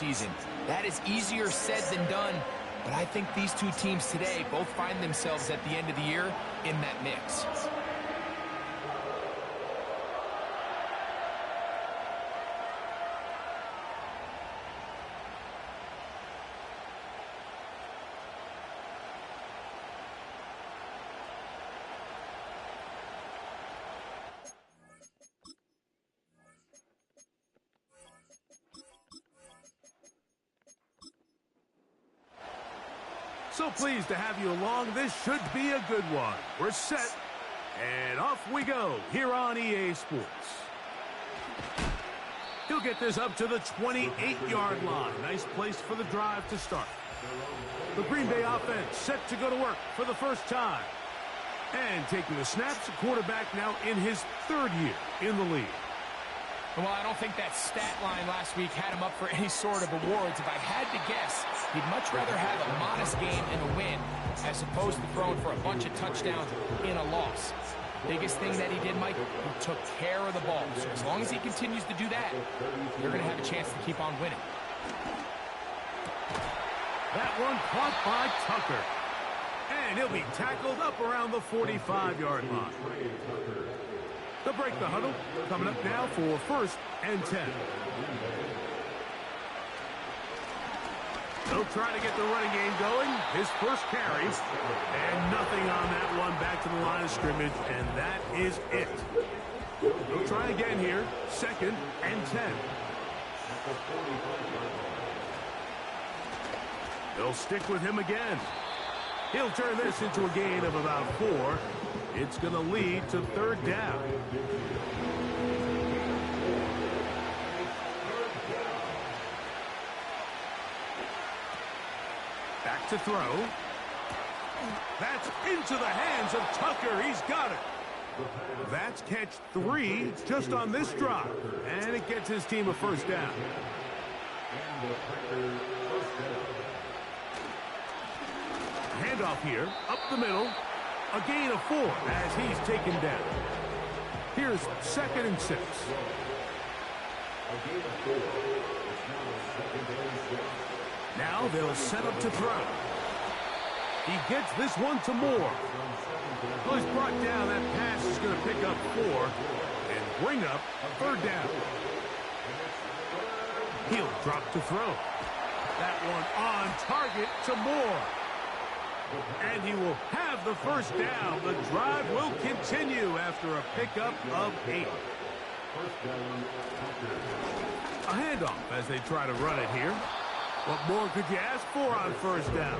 season. That is easier said than done, but I think these two teams today both find themselves at the end of the year in that mix. So pleased to have you along. This should be a good one. We're set, and off we go here on EA Sports. He'll get this up to the 28-yard line. Nice place for the drive to start. The Green Bay offense set to go to work for the first time. And taking the snaps, a quarterback now in his third year in the league. Well, I don't think that stat line last week had him up for any sort of awards. If I had to guess, he'd much rather have a modest game and a win as opposed to throwing for a bunch of touchdowns in a loss. Biggest thing that he did, Mike, he took care of the ball. So as long as he continues to do that, they're going to have a chance to keep on winning. That one caught by Tucker. And he'll be tackled up around the 45-yard line. They'll break the huddle. Coming up now for 1st and 10. They'll try to get the running game going. His first carry. And nothing on that one. Back to the line of scrimmage. And that is it. They'll try again here. 2nd and 10. They'll stick with him again. He'll turn this into a gain of about 4. It's going to lead to 3rd down. Back to throw. That's into the hands of Tucker. He's got it. That's catch 3 just on this drive. And it gets his team a 1st down. Handoff here, up the middle. A gain of 4 as he's taken down. Here's 2nd and 6. Now they'll set up to throw. He gets this one to Moore. Well, he's brought down. That pass is going to pick up 4 and bring up 3rd down. He'll drop to throw. That one on target to Moore. And he will have the 1st down. The drive will continue after a pickup of 8. A handoff as they try to run it here. What more could you ask for on 1st down?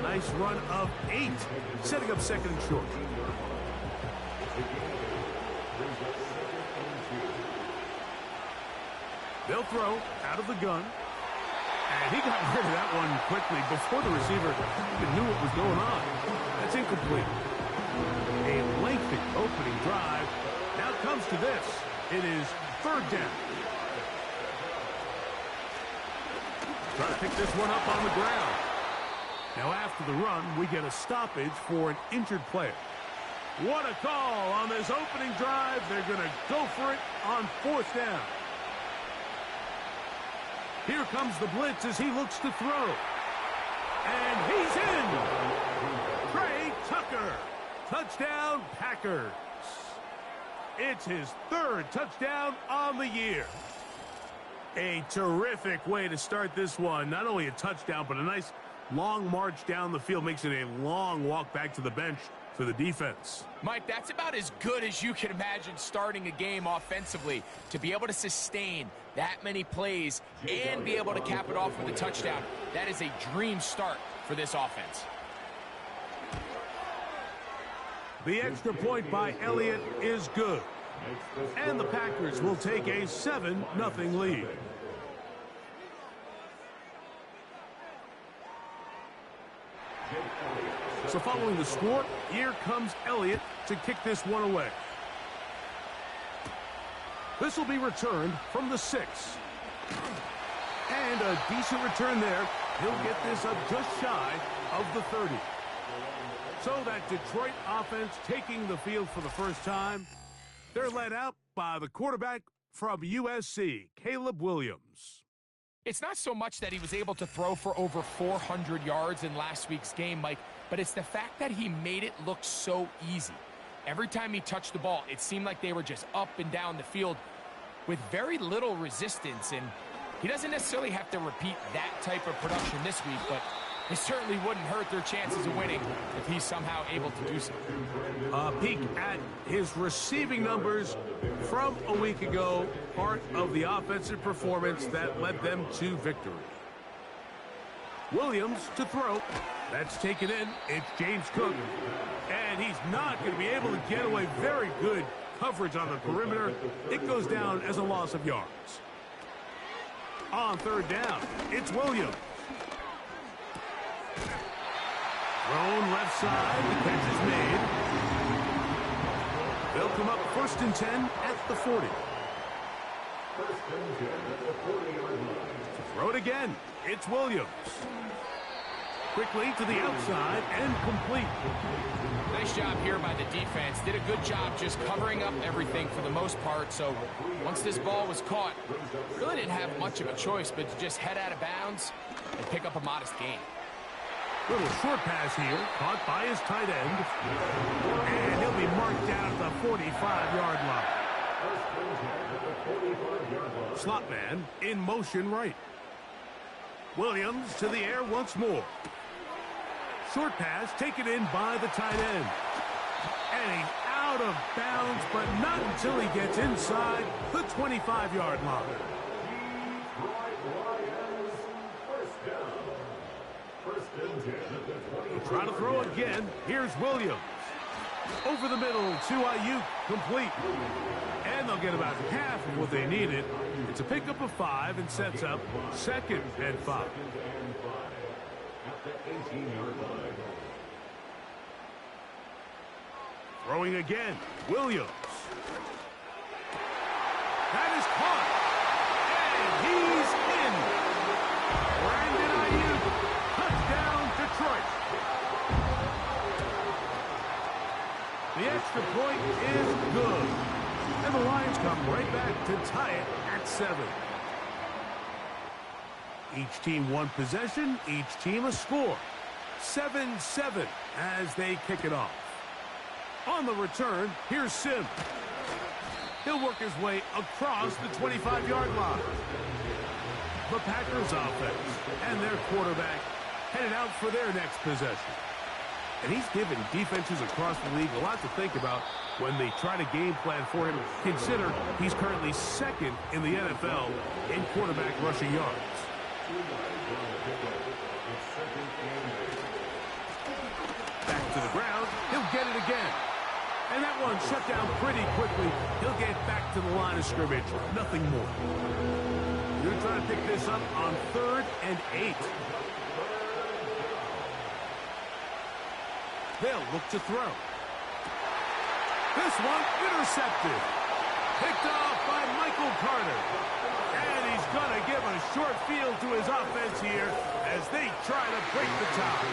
A nice run of 8, setting up 2nd and short. They'll throw out of the gun. And he got rid of that one quickly before the receiver even knew what was going on. That's incomplete. A lengthy opening drive. Now comes to this. It is 3rd down. Try to pick this one up on the ground. Now after the run, we get a stoppage for an injured player. What a call on this opening drive. They're going to go for it on 4th down. Here comes the blitz as he looks to throw. And he's in. Trey Tucker. Touchdown, Packers. It's his 3rd touchdown on the year. A terrific way to start this one. Not only a touchdown, but a nice long march down the field. Makes it a long walk back to the bench for the defense. Mike, that's about as good as you can imagine starting a game offensively. To be able to sustain that many plays and be able to cap it off with a touchdown, that is a dream start for this offense. The extra point by Elliott is good. And the Packers will take a 7-0 lead. So following the score, here comes Elliott to kick this one away. This will be returned from the 6. And a decent return there. He'll get this up just shy of the 30. So that Detroit offense taking the field for the first time. They're led out by the quarterback from USC, Caleb Williams. It's not so much that he was able to throw for over 400 yards in last week's game, Mike, but it's the fact that he made it look so easy. Every time he touched the ball, it seemed like they were just up and down the field with very little resistance, and he doesn't necessarily have to repeat that type of production this week, but it certainly wouldn't hurt their chances of winning if he's somehow able to do so. A peek at his receiving numbers from a week ago, part of the offensive performance that led them to victory. Williams to throw. That's taken in. It's James Cook. And he's not going to be able to get away. Very good coverage on the perimeter. It goes down as a loss of yards. On third down, it's Williams. Thrown left side. The catch is made. They'll come up 1st and 10 at the 40. Throw it again. It's Williams. Quickly to the outside and complete. Nice job here by the defense. Did a good job just covering up everything for the most part. So once this ball was caught, really didn't have much of a choice but to just head out of bounds and pick up a modest gain. Little short pass here, caught by his tight end. And he'll be marked down at the 45-yard line. Slot man in motion right. Williams to the air once more. Short pass taken in by the tight end. And he's out of bounds, but not until he gets inside the 25-yard line. He'll try to throw again. Here's Williams. Over the middle to Ayuk, complete. And they'll get about half of what they needed. It's a pickup of 5 and sets up 2nd and 5. Throwing again, Williams. That is caught. And he's in. Brandon Ayuk, touchdown Detroit. The extra point is good. And the Lions come right back to tie it at 7. Each team one possession, each team a score. 7-7 as they kick it off. On the return, here's Sim. He'll work his way across the 25-yard line. The Packers offense and their quarterback headed out for their next possession. And he's given defenses across the league a lot to think about when they try to game plan for him. Consider he's currently 2nd in the NFL in quarterback rushing yards. Back to the ground. He'll get it again. And that one shut down pretty quickly. He'll get back to the line of scrimmage. Nothing more. You're trying to pick this up on 3rd and 8. They'll look to throw. This one intercepted. Picked off by Michael Carter. And he's going to give a short field to his offense here as they try to break the tie.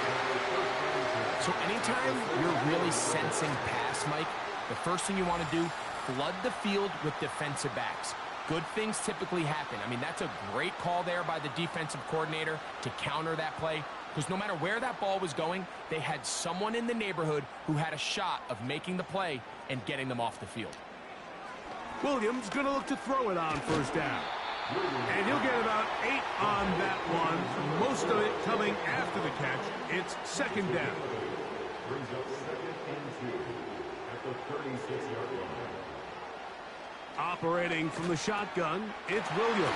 So anytime you're really sensing pass, Mike, the first thing you want to do, flood the field with defensive backs. Good things typically happen. I mean, that's a great call there by the defensive coordinator to counter that play, because no matter where that ball was going, they had someone in the neighborhood who had a shot of making the play and getting them off the field. Williams going to look to throw it on 1st down. And he'll get about 8 on that one. Most of it coming after the catch. It's 2nd down. Brings up 2nd and 2 at the 36-yard line. Operating from the shotgun, it's Williams.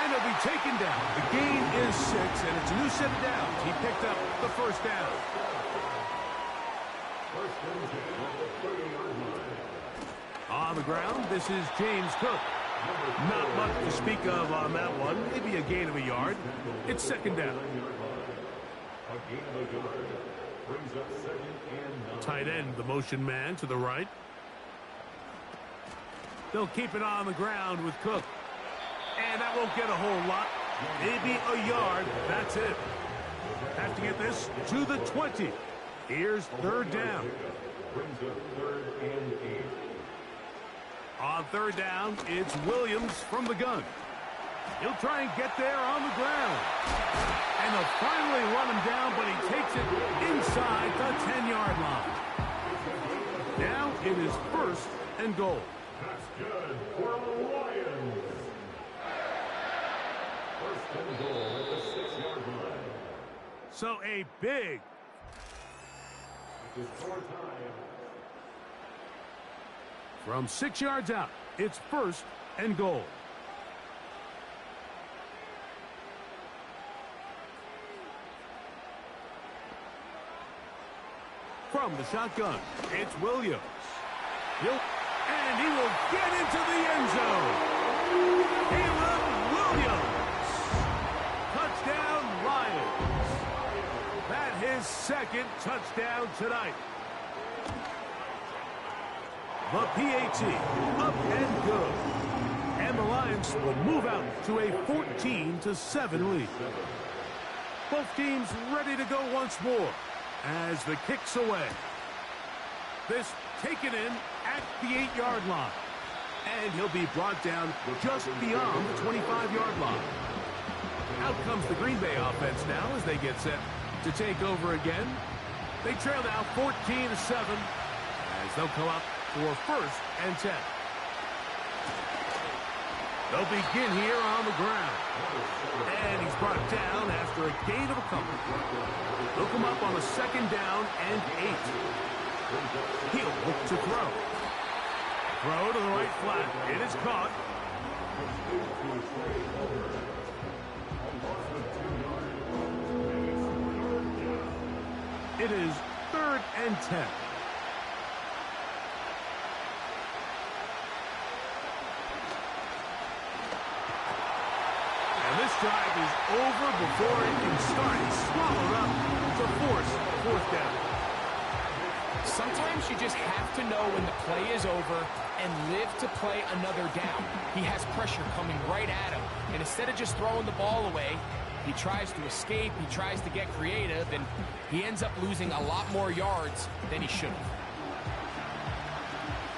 And he'll be taken down. The gain is 6, and it's a new set of downs. He picked up the 1st down. On the ground, this is James Cook. Not much to speak of on that one. Maybe a gain of a yard. It's 2nd down. Tight end, the motion man to the right. They'll keep it on the ground with Cook. And that won't get a whole lot. Maybe a yard. That's it. Have to get this to the 20. Here's 3rd down. On 3rd down, it's Williams from the gun. He'll try and get there on the ground. And they'll finally run him down, but he takes it inside the 10-yard line. Now it is 1st and goal. That's good for the Lions. 1st and goal at the 6-yard line. So a big from 6 yards out. It's 1st and goal. From the shotgun, it's Williams. And he will get into the end zone. Caleb Williams. Touchdown, Lions. That's his 2nd touchdown tonight. The PAT up and good. And the Lions will move out to a 14-7 lead. Both teams ready to go once more as the kick's away. This taken in at the 8-yard line. And he'll be brought down just beyond the 25-yard line. Out comes the Green Bay offense now as they get set to take over again. They trail now 14-7 as they'll come up for 1st and 10. They'll begin here on the ground. And he's brought down after a gain of a couple. They'll come up on a 2nd down and 8. He'll look to throw. Throw to the right flat. It is caught. It is 3rd and 10. And this drive is over before it can start. He's swallowed up to force 4th down. Sometimes you just have to know when the play is over and live to play another down. He has pressure coming right at him. And instead of just throwing the ball away, he tries to escape, he tries to get creative, and he ends up losing a lot more yards than he should have.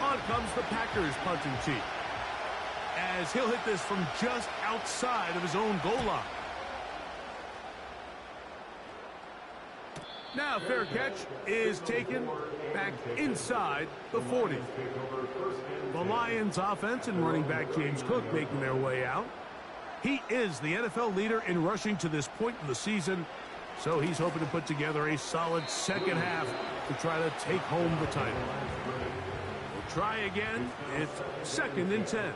On comes the Packers punting team, as he'll hit this from just outside of his own goal line. Now fair catch is taken back inside the 40. The Lions offense and running back James Cook making their way out. He is the NFL leader in rushing to this point in the season, so he's hoping to put together a solid 2nd half to try to take home the title. We'll try again. It's 2nd and 10.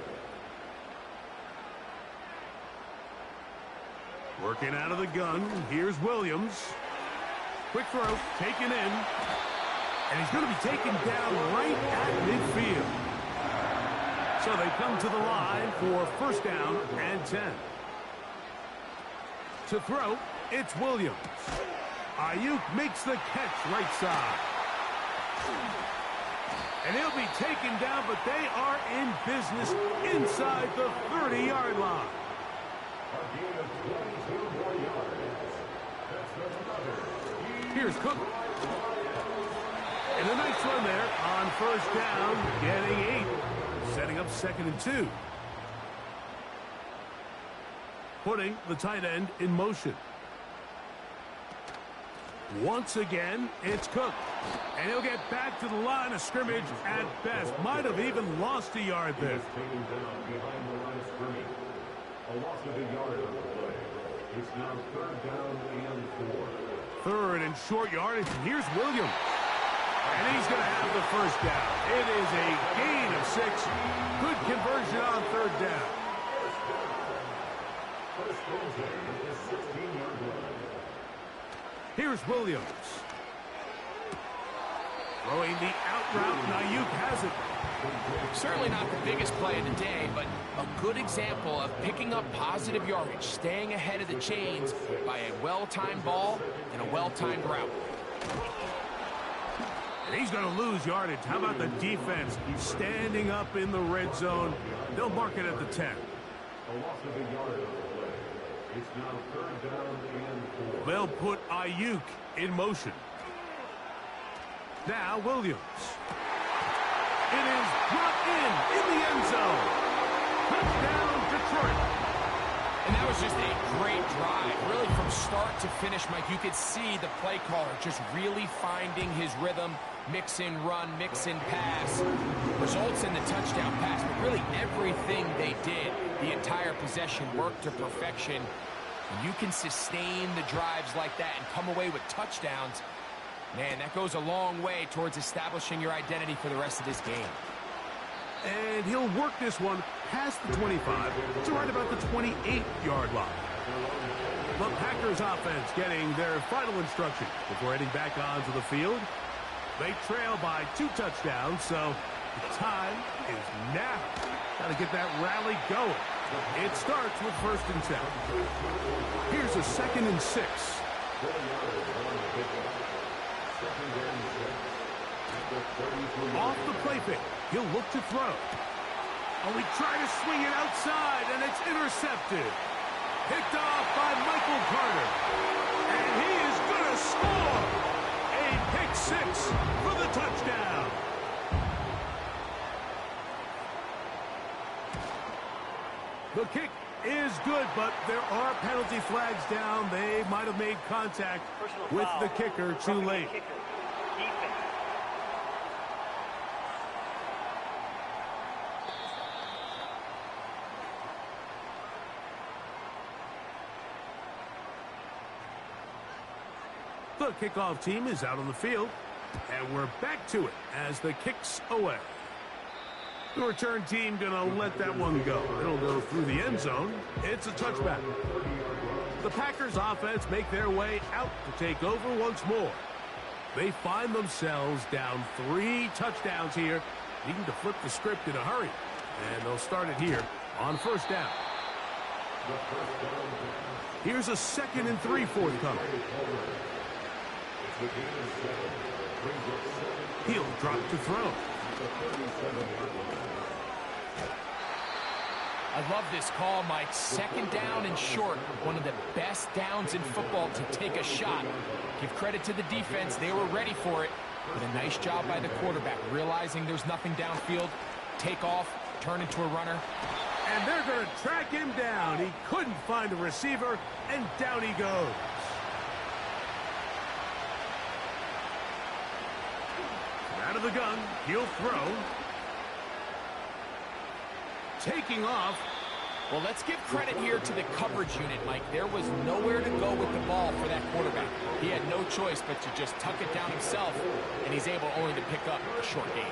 Working out of the gun, here's Williams. Quick throw, taken in. And he's going to be taken down right at midfield. So they come to the line for 1st down and 10. To throw, it's Williams. Ayuk makes the catch right side. And he'll be taken down, but they are in business inside the 30-yard line. Here's Cook. And a nice run there on 1st down, getting 8. Setting up 2nd and 2. Putting the tight end in motion. Once again, it's Cook. And he'll get back to the line of scrimmage at best. Might have even lost a yard there. Taken down behind the line of scrimmage. A loss of a yard on the play. It's now 3rd down and 4. 3rd and short yardage. Here's Williams. And he's going to have the 1st down. It is a gain of 6. Good conversion on 3rd down. Here's Williams. Throwing the out route. Ayuk has it. Certainly not the biggest play of the day, but a good example of picking up positive yardage, staying ahead of the chains by a well-timed ball and a well-timed route. And he's going to lose yardage. How about the defense standing up in the red zone? They'll mark it at the 10. A loss of a yard on the play. It's now 3rd down and 4. They'll put Ayuk in motion. Now Williams. It is brought in the end zone. Touchdown, Detroit. And that was just a great drive. Really, from start to finish, Mike, you could see the play caller just really finding his rhythm, mix and run, mix and pass. Results in the touchdown pass, but really everything they did, the entire possession worked to perfection. When you can sustain the drives like that and come away with touchdowns, man, that goes a long way towards establishing your identity for the rest of this game. And he'll work this one past the 25 to right about the 28-yard line. The Packers offense getting their final instruction before heading back onto the field. They trail by 2 touchdowns, so the time is now. Got to get that rally going. It starts with 1st and 10. Here's a 2nd and 6. Off the play fake. He'll look to throw. Oh, he tried to swing it outside, and it's intercepted. Picked off by Michael Carter. And he is going to score. A pick 6 for the touchdown. The kick is good, but there are penalty flags down. They might have made contact with the kicker too late. The kickoff team is out on the field, and we're back to it as the kick's away. The return team going to let that one go. It'll go through the end zone. It's a touchback. The Packers offense make their way out to take over once more. They find themselves down 3 touchdowns here, needing to flip the script in a hurry. And they'll start it here on 1st down. Here's a 2nd and 3 forthcoming. He'll drop to throw. I love this call, Mike. 2nd down and short. One of the best downs in football to take a shot. Give credit to the defense. They were ready for it. But a nice job by the quarterback, realizing there's nothing downfield. Take off, turn into a runner. And they're going to track him down. He couldn't find a receiver, and down he goes. Out of the gun, he'll throw. Taking off. Well, let's give credit here to the coverage unit, Mike. There was nowhere to go with the ball for that quarterback. He had no choice but to just tuck it down himself, and he's able only to pick up a short gain.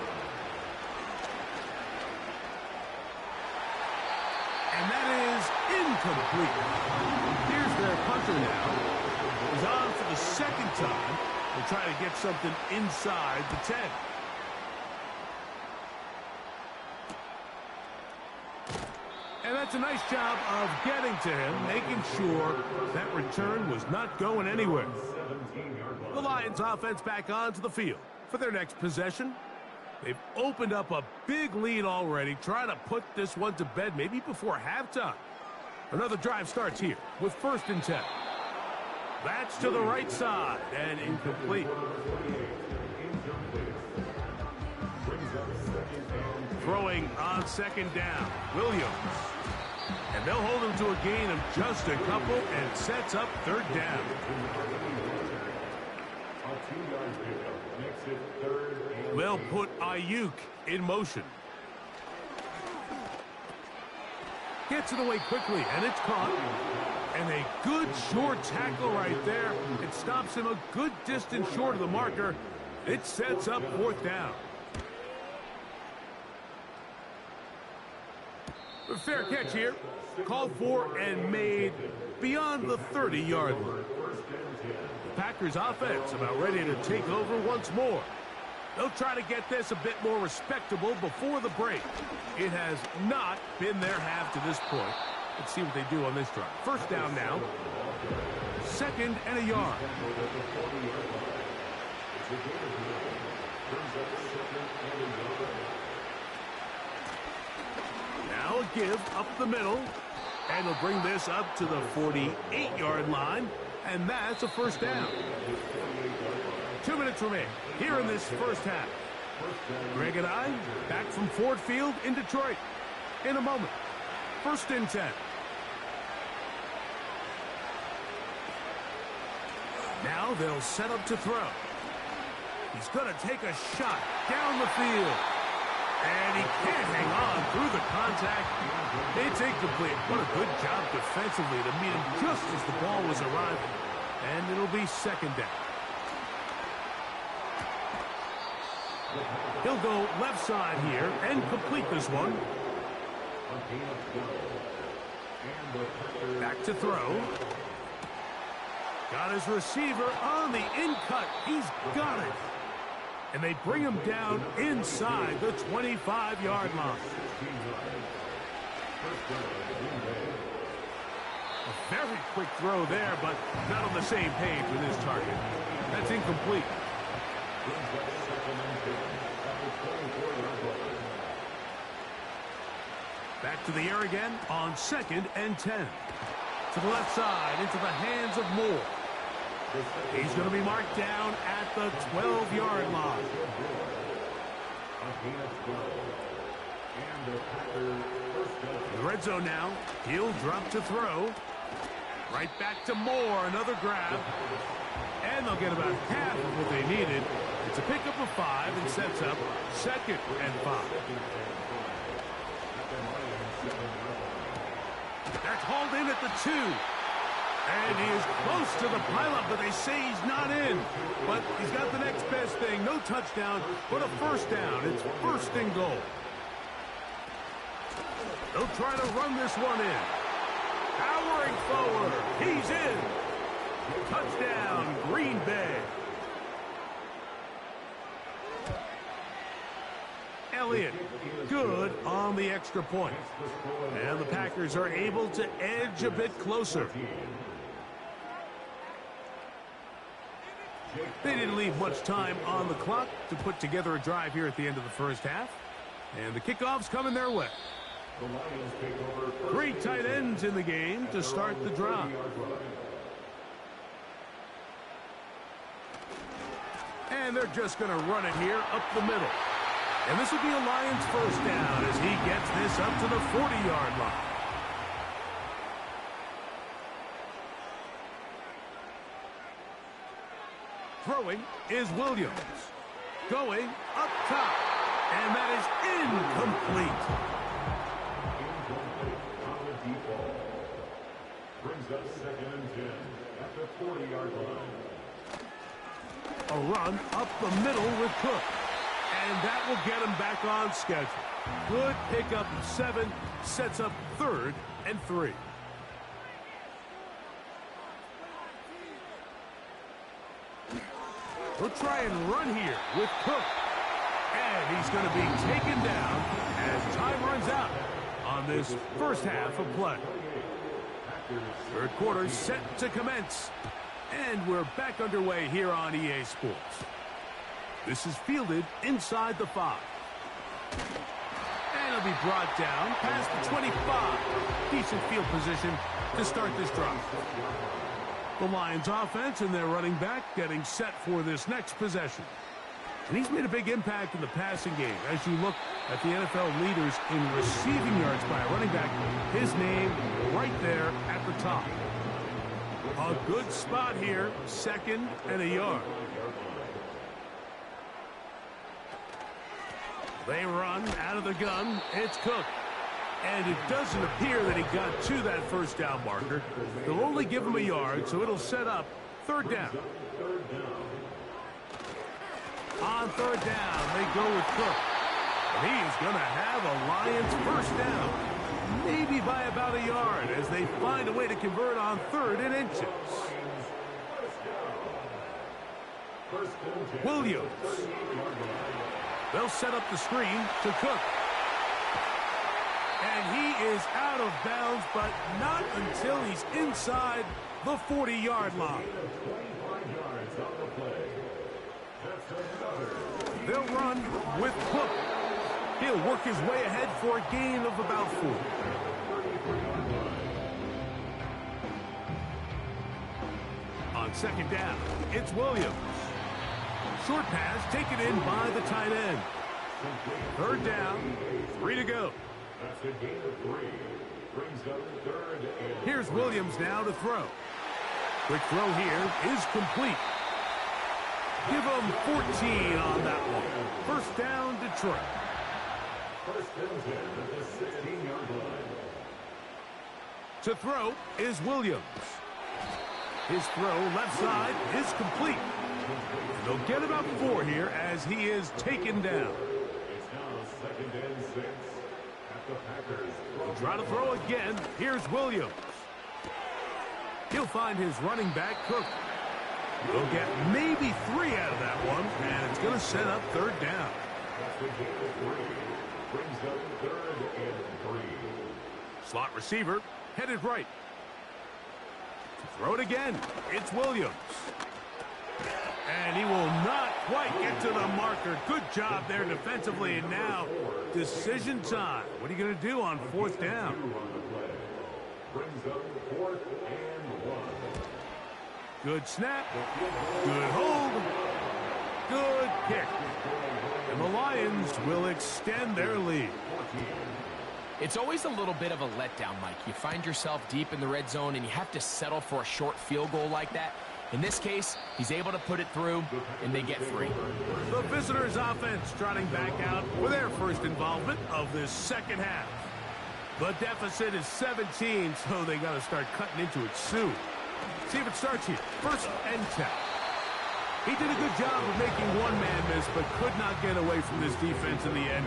And that is incomplete. Here's their punter now. He's on for the 2nd time. They'll try to get something inside the 10. And that's a nice job of getting to him, making sure that return was not going anywhere. The Lions offense back onto the field for their next possession. They've opened up a big lead already, trying to put this one to bed maybe before halftime. Another drive starts here with 1st and 10. That's to the right side and incomplete. Throwing on 2nd down, Williams. And they'll hold him to a gain of just a couple and sets up 3rd down. They'll put Ayuk in motion. Gets it away quickly, and it's caught. And a good short tackle right there. It stops him a good distance short of the marker. It sets up 4th down. A fair catch here. Called for and made beyond the 30-yard line. The Packers offense about ready to take over once more. They'll try to get this a bit more respectable before the break. It has not been their half to this point. Let's see what they do on this drive. 1st down now. 2nd and a yard. Now a give up the middle. And they'll bring this up to the 48-yard line. And that's a 1st down. 2 minutes remain here in this 1st half. Greg and I back from Ford Field in Detroit in a moment. 1st and 10. Now they'll set up to throw. He's going to take a shot down the field. And he can't hang on through the contact. It's incomplete. What a good job defensively to meet him just as the ball was arriving. And it'll be second down. He'll go left side here and complete this one. Back to throw. Got his receiver on the in-cut. He's got it. And they bring him down inside the 25-yard line. A very quick throw there, but not on the same page with his target. That's incomplete. Back to the air again on 2nd and 10. To the left side, into the hands of Moore. He's going to be marked down at the 12-yard line. In the red zone now. He'll drop to throw. Right back to Moore. Another grab. And they'll get about half of what they needed. It's a pickup of 5 and sets up 2nd and 5. That's hauled in at the 2. And he is close to the pileup, but they say he's not in. But he's got the next best thing. No touchdown, but a first down. It's 1st and goal. They'll try to run this one in. Powering forward. He's in. Touchdown, Green Bay. Elliott, good on the extra point. And the Packers are able to edge a bit closer. They didn't leave much time on the clock to put together a drive here at the end of the first half. And the kickoff's coming their way. 3 tight ends in the game to start the drive. And they're just going to run it here up the middle. And this will be a Lions first down as he gets this up to the 40-yard line. Throwing is Williams. Going up top. And that is incomplete. Brings up 2nd and 10 at the 40-yard line. A run up the middle with Cook. And that will get him back on schedule. Good pickup of 7. Sets up 3rd and 3. We'll try and run here with Cook. And he's going to be taken down as time runs out on this first half of play. 3rd quarter set to commence. And we're back underway here on EA Sports. This is fielded inside the 5. And it'll be brought down past the 25. Decent field position to start this drive. The Lions offense and their running back getting set for this next possession. And he's made a big impact in the passing game. As you look at the NFL leaders in receiving yards by a running back, his name right there at the top. A good spot here, 2nd and a yard. They run out of the gun. It's Cook. And it doesn't appear that he got to that first down marker. They'll only give him a yard, so it'll set up 3rd down. On 3rd down, they go with Cook. And he is going to have a Lions first down. Maybe by about a yard as they find a way to convert on 3rd and inches. Williams. They'll set up the screen to Cook. And he is out of bounds, but not until he's inside the 40-yard line. They'll run with Cook. He'll work his way ahead for a gain of about 4. On 2nd down, it's Williams. Short pass taken in by the tight end. 3rd down, 3 to go. That's a gain of 3. Brings up 3rd and... Here's Williams now to throw. Quick throw here is complete. Give them 14 on that one. First down, Detroit. First and 10 at the 16-yard line. To throw is Williams. His throw left side is complete. And they'll get about 4 here as he is taken down. It's now second and 6 at the Packers. He'll try to throw again. Here's Williams. He'll find his running back, Cook. He'll get maybe 3 out of that one, and it's going to set up third down. That's the game of 3. Brings up third and 3. Slot receiver headed right. To throw it again, it's Williams. And he will not quite get to the marker. Good job there defensively, and now decision time. What are you going to do on fourth down? Brings up fourth and 1. Good snap. Good hold. Good kick. And the Lions will extend their lead. It's always a little bit of a letdown, Mike. You find yourself deep in the red zone and you have to settle for a short field goal like that. In this case, he's able to put it through, and they get free. The visitors' offense trotting back out for their first involvement of this second half. The deficit is 17, so they got to start cutting into it soon. See if it starts here. First and 10. He did a good job of making one man miss, but could not get away from this defense in the end.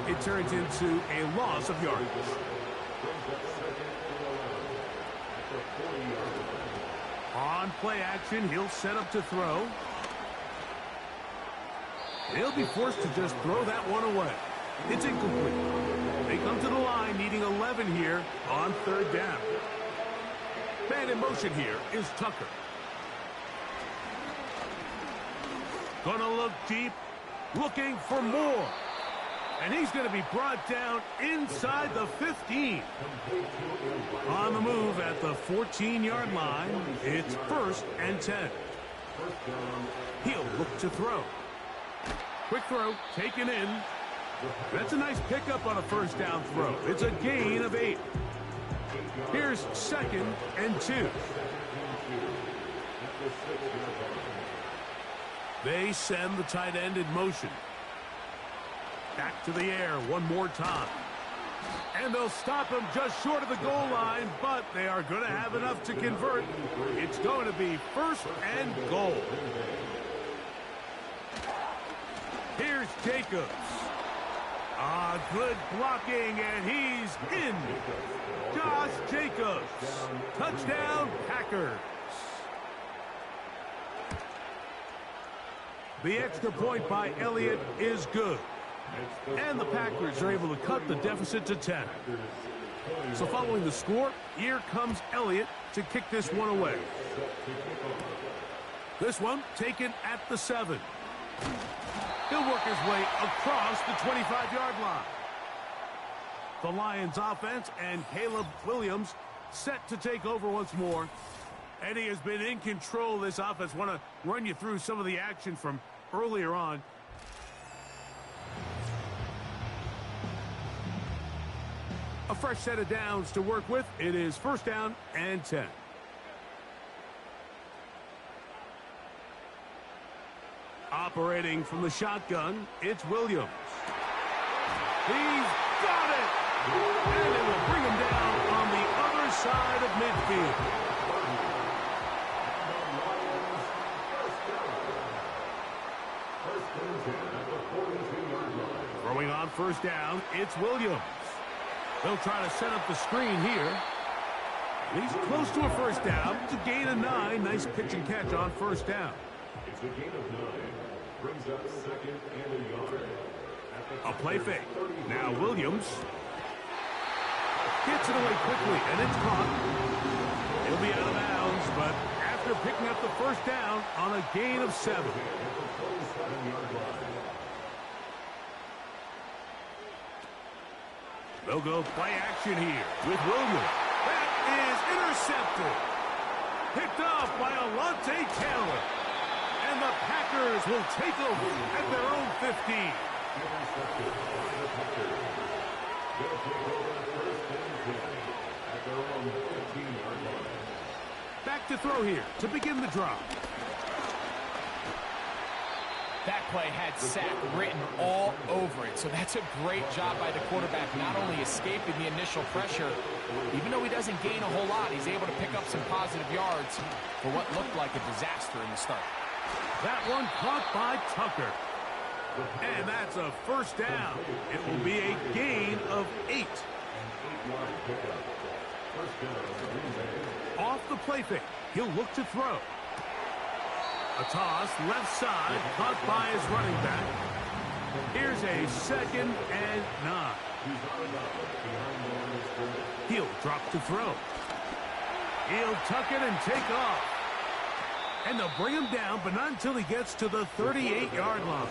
It turns into a loss of yardage. On play action, he'll set up to throw. He'll be forced to just throw that one away. It's incomplete. They come to the line needing 11 here on third down. Man in motion here is Tucker. Gonna look deep, looking for more. And he's going to be brought down inside the 15. On the move at the 14-yard line, it's first and 10. He'll look to throw. Quick throw, taken in. That's a nice pickup on a first down throw. It's a gain of 8. Here's second and 2. They send the tight end in motion. Back to the air one more time. And they'll stop him just short of the goal line, but they are going to have enough to convert. It's going to be first and goal. Here's Jacobs. Good blocking, and he's in. Josh Jacobs. Touchdown, Packers. The extra point by Elliott is good. And the Packers are able to cut the deficit to 10. So following the score, here comes Elliott to kick this one away. This one taken at the 7. He'll work his way across the 25-yard line. The Lions offense and Caleb Williams set to take over once more. And he has been in control of this offense. Want to run you through some of the action from earlier on. A fresh set of downs to work with. It is first down and 10. Operating from the shotgun, it's Williams. He's got it! And it will bring him down on the other side of midfield. Throwing on first down, it's Williams. They'll try to set up the screen here. He's close to a first down. It's a gain of 9. Nice pitch and catch on first down. It's a gain of 9. Brings up second and a yard. A play fake. Now Williams gets it away quickly, and it's caught. He'll be out of bounds, but after picking up the first down on a gain of 7. They'll go play action here with Williams. That is intercepted. Picked off by Alontae Taylor. And the Packers will take over at their own 15. Back to throw here to begin the drive. That play had sack written all over it, so that's a great job by the quarterback, not only escaping the initial pressure, even though he doesn't gain a whole lot, he's able to pick up some positive yards for what looked like a disaster in the start. That one caught by Tucker. And that's a first down. It will be a gain of 8. Off the play fake, he'll look to throw. A toss, left side, caught by his running back. Here's a 2nd and 9. He'll drop to throw. He'll tuck it and take off. And they'll bring him down, but not until he gets to the 38-yard line.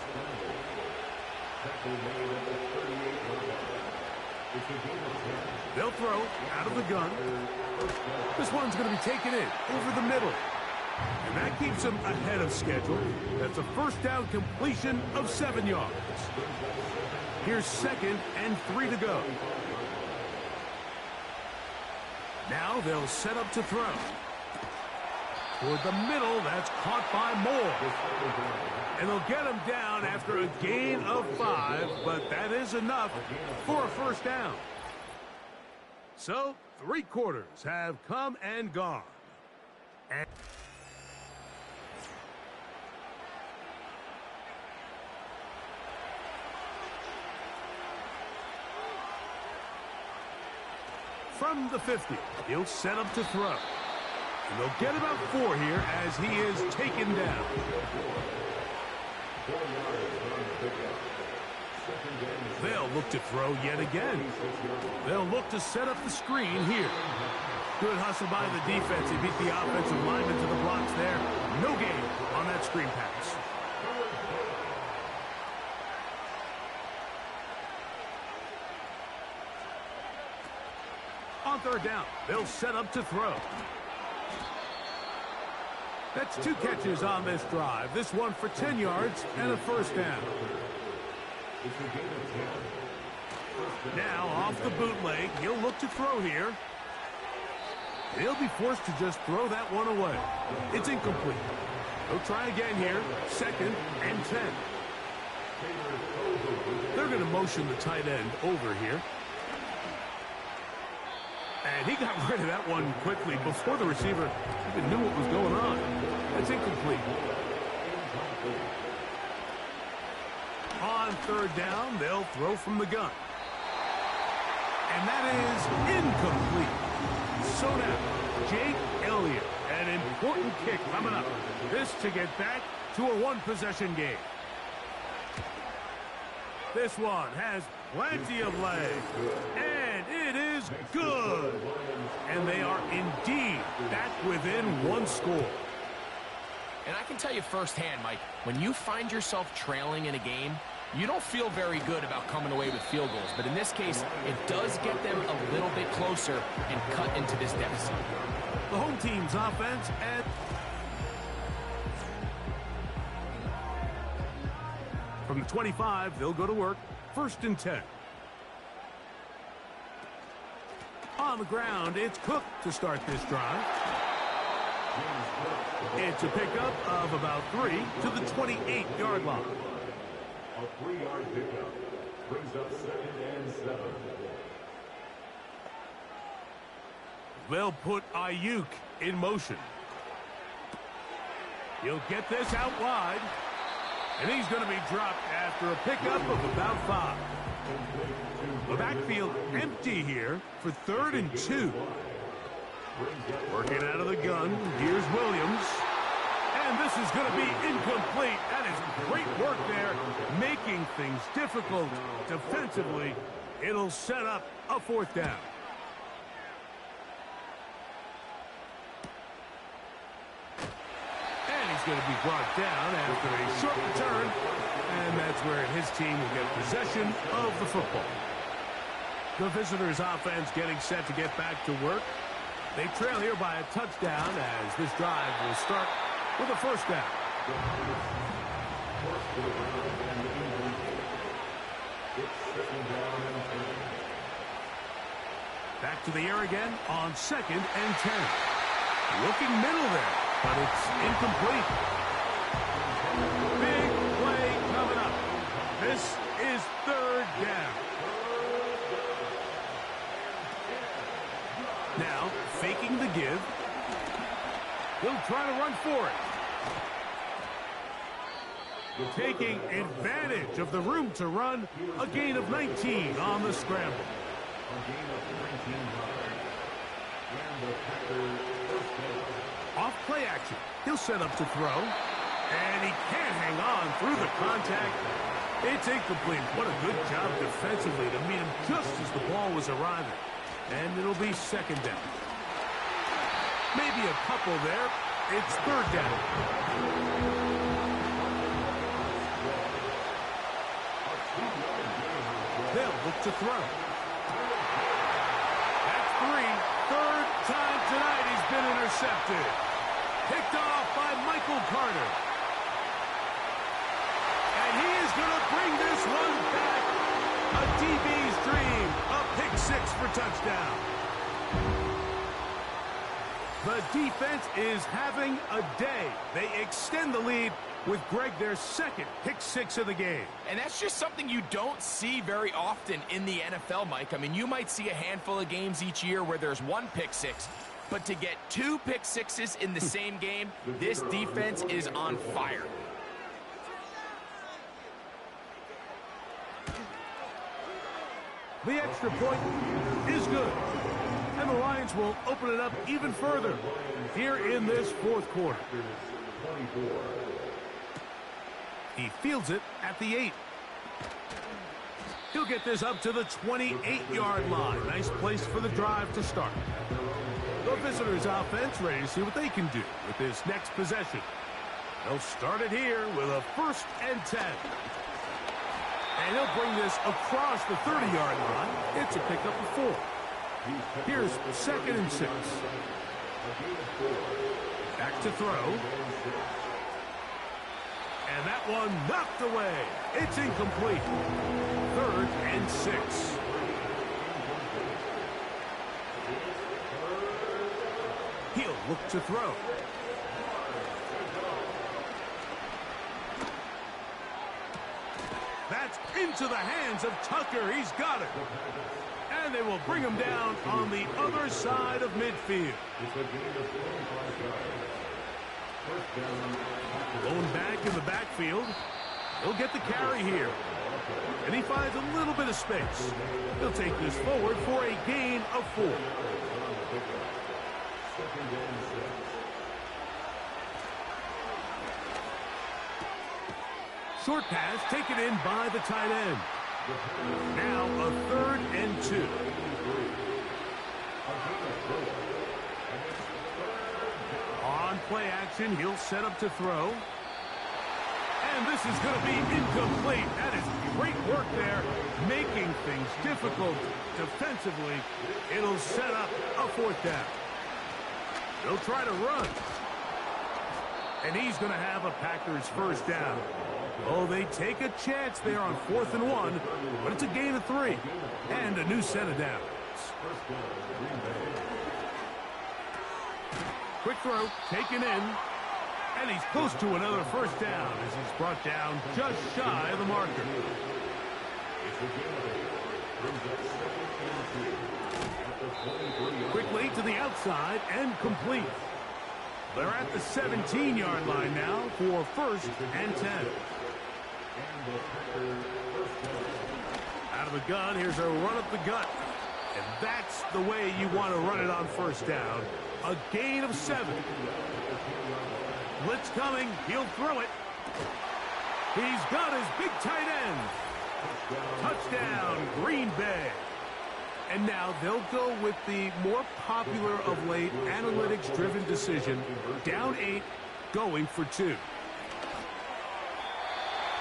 They'll throw out of the gun. This one's going to be taken in over the middle. And that keeps him ahead of schedule. That's a first down completion of 7 yards. Here's 2nd and 3 to go. Now they'll set up to throw. Toward the middle, that's caught by Moore. And they'll get him down after a gain of 5, but that is enough for a first down. So, 3 quarters have come and gone. And from the 50, he'll set up to throw. And they'll get about 4 here as he is taken down. They'll look to throw yet again. They'll look to set up the screen here. Good hustle by the defense. He beat the offensive lineman to the blocks there. No gain on that screen pass. On 3rd down, they'll set up to throw. That's 2 catches on this drive. This one for 10 yards and a first down. Now off the bootleg, he'll look to throw here. He'll be forced to just throw that one away. It's incomplete. He'll try again here. 2nd and 10. They're going to motion the tight end over here. And he got rid of that one quickly before the receiver even knew what was going on. That's incomplete. On 3rd down, they'll throw from the gun. And that is incomplete. So now, Jake Elliott, an important kick coming up. This to get back to a 1-possession game. This one has plenty of leg. And it is good. And they are indeed back within 1 score. And I can tell you firsthand, Mike, when you find yourself trailing in a game, you don't feel very good about coming away with field goals. But in this case, it does get them a little bit closer and cut into this deficit. The home team's offense at from the 25, they'll go to work. 1st and 10. On the ground, it's Cook to start this drive. It's a pickup of about 3 to the 28-yard line. A 3-yard pickup brings up 2nd and 7. They'll put Ayuk in motion. He'll get this out wide. And he's going to be dropped after a pickup of about 5. The backfield empty here for 3rd and 2. Working out of the gun, here's Williams. And this is going to be incomplete. That is great work there, making things difficult defensively. It'll set up a 4th down. Going to be brought down after a short return, and that's where his team will get possession of the football. The visitors' offense getting set to get back to work. They trail here by a touchdown as this drive will start with a first down. Back to the air again on 2nd and 10. Looking middle there, but it's incomplete. Big play coming up. This is third down. Now, faking the give. He'll try to run for it. Taking advantage of the room to run. A gain of 19 on the scramble. Off play action. He'll set up to throw. And he can't hang on through the contact. It's incomplete. What a good job defensively to meet him just as the ball was arriving. And it'll be second down. Maybe a couple there. It's third down. They'll look to throw. That's three. Third time tonight he's been intercepted. Picked off by Michael Carter. And he is going to bring this one back. A DB's dream. A pick six for touchdown. The defense is having a day. They extend the lead with Greg their second pick six of the game. And that's just something you don't see very often in the NFL, Mike. I mean, you might see a handful of games each year where there's one pick six, but to get two pick sixes in the same game, this defense is on fire. The extra point is good. And the Lions will open it up even further here in this fourth quarter. He fields it at the 8. He'll get this up to the 28-yard line. Nice place for the drive to start. The visitors' offense ready to see what they can do with this next possession. They'll start it here with a 1st and 10. And he'll bring this across the 30-yard line. It's a pickup of 4. Here's 2nd and 6. Back to throw. And that one knocked away. It's incomplete. 3rd and 6. He'll look to throw. That's into the hands of Tucker. He's got it. And they will bring him down on the other side of midfield. Going back in the backfield. He'll get the carry here. And he finds a little bit of space. He'll take this forward for a gain of 4. Short pass taken in by the tight end. Now a 3rd and 2. On play action, he'll set up to throw. And this is going to be incomplete. That is great work there, making things difficult defensively. It'll set up a 4th down. They'll try to run. And he's going to have a Packers 1st down. Oh, they take a chance there on 4th and 1, but it's a gain of 3 and a new set of downs. Quick throw, taken in, and he's close to another 1st down as he's brought down just shy of the marker. Quickly to the outside and complete. They're at the 17-yard line now for 1st and 10. Out of the gun, here's a run up the gut. And that's the way you want to run it on 1st down. A gain of 7. Blitz coming. He'll throw it. He's got his big tight end. Touchdown, Green Bay. And now they'll go with the more popular of late analytics-driven decision. Down 8, going for 2.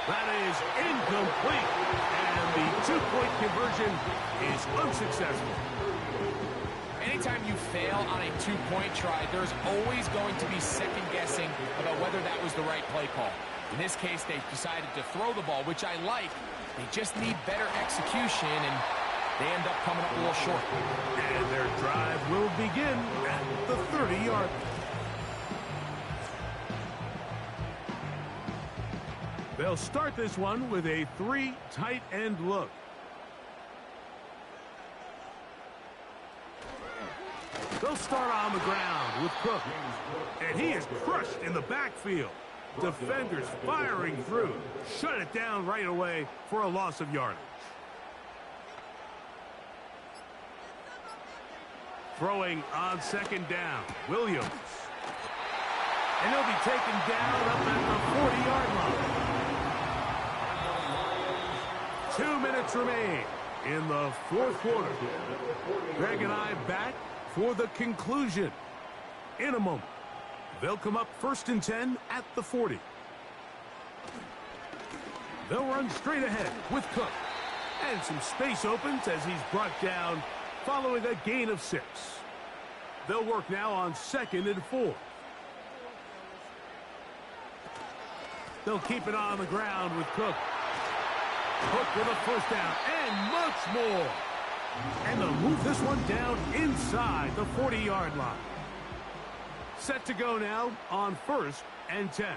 That is incomplete. And the 2-point conversion is unsuccessful. Anytime you fail on a 2-point try, there's always going to be second-guessing about whether that was the right play call. In this case, they decided to throw the ball, which I like. They just need better execution, and they end up coming up a little short. And their drive will begin at the 30-yard line. They'll start this one with a 3 tight end look. They'll start on the ground with Cook. And he is crushed in the backfield. Defenders firing through. Shut it down right away for a loss of yardage. Throwing on second down, Williams. And he'll be taken down up at the 40-yard line. 2 minutes remain in the fourth quarter. Greg and I back for the conclusion in a moment. They'll come up 1st and 10 at the 40. They'll run straight ahead with Cook. And some space opens as he's brought down following a gain of 6. They'll work now on 2nd and 4. They'll keep it on the ground with Cook. Cook with a first down and much more. And they'll move this one down inside the 40-yard line. Set to go now on 1st and 10.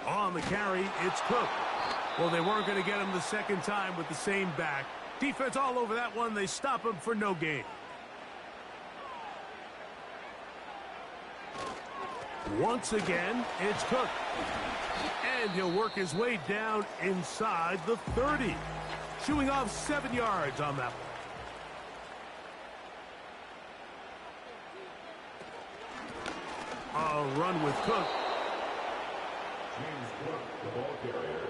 On the carry, it's Cook. Well, they weren't going to get him the second time with the same back. Defense all over that one. They stop him for no gain. Once again, it's Cook. And he'll work his way down inside the 30. Shooing off 7 yards on that one. A run with Cook. James Cook, the ball carrier.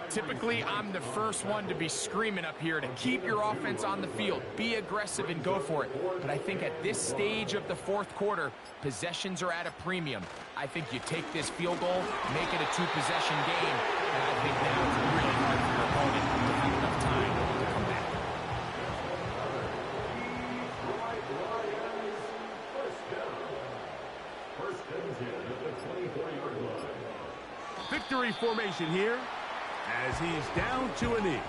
Typically, I'm the first one to be screaming up here to keep your offense on the field. Be aggressive and go for it. But I think at this stage of the fourth quarter, possessions are at a premium. I think you take this field goal, make it a 2-possession game, and I think now it's really hard for your opponent to have enough time to come back. First and 10 at the 24-yard line. Victory formation here as he's down to a knee.